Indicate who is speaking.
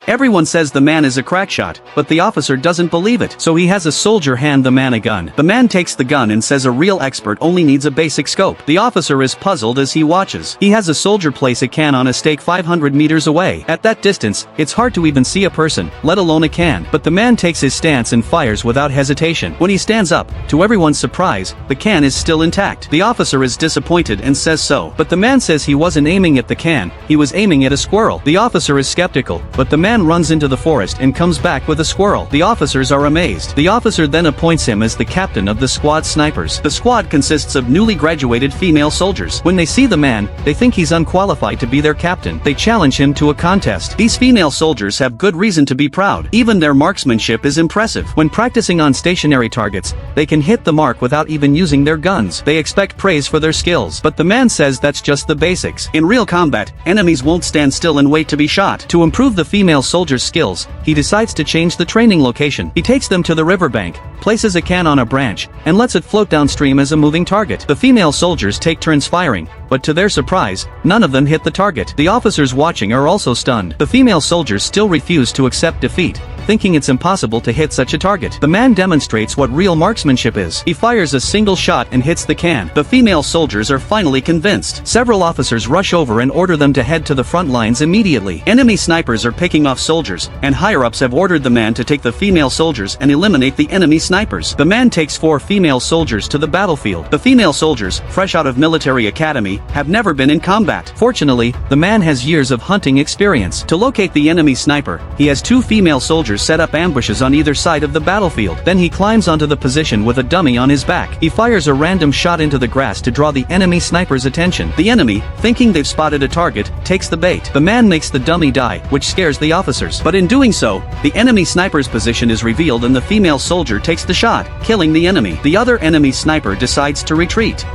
Speaker 1: Everyone says the man is a crack shot, but the officer doesn't believe it, so he has a soldier hand the man a gun. The man takes the gun and says a real expert only needs a basic scope. The officer is puzzled as he watches. He has a soldier place a can on a stake 500 meters away. At that distance, it's hard to even see a person, let alone a can. But the man takes his stance and fires without hesitation. When he stands up, to everyone's surprise, the can is still intact. The officer is disappointed and says so. But the man says he wasn't aiming at the can, he was aiming at a squirrel. The officer is skeptical, but the man runs into the forest and comes back with a squirrel. The officers are amazed. The officer then appoints him as the captain of the squad snipers. The squad consists of newly graduated female soldiers. When they see the man, they think he's unqualified to be their captain. They challenge him to a contest. These female soldiers have good reason to be proud. Even their marksmanship is impressive. When practicing on stationary targets, they can hit the mark without even using their guns. They expect praise for their skills. But the man says that's just the basics. In real combat, enemies won't stand still and wait to be shot. To improve the female soldiers' skills, he decides to change the training location. He takes them to the riverbank, places a can on a branch, and lets it float downstream as a moving target. The female soldiers take turns firing, but to their surprise, none of them hit the target. The officers watching are also stunned. The female soldiers still refuse to accept defeat, thinking it's impossible to hit such a target. The man demonstrates what real marksmanship is. He fires a single shot and hits the can. The female soldiers are finally convinced. Several officers rush over and order them to head to the front lines immediately. Enemy snipers are picking off soldiers, and higher-ups have ordered the man to take the female soldiers and eliminate the enemy snipers. The man takes 4 female soldiers to the battlefield. The female soldiers, fresh out of military academy, have never been in combat. Fortunately, the man has years of hunting experience. To locate the enemy sniper, he has 2 female soldiers set up ambushes on either side of the battlefield. Then he climbs onto the position with a dummy on his back. He fires a random shot into the grass to draw the enemy sniper's attention. The enemy, thinking they've spotted a target, takes the bait. The man makes the dummy die, which scares the officers. But in doing so, the enemy sniper's position is revealed and the female soldier takes the shot, killing the enemy. The other enemy sniper decides to retreat.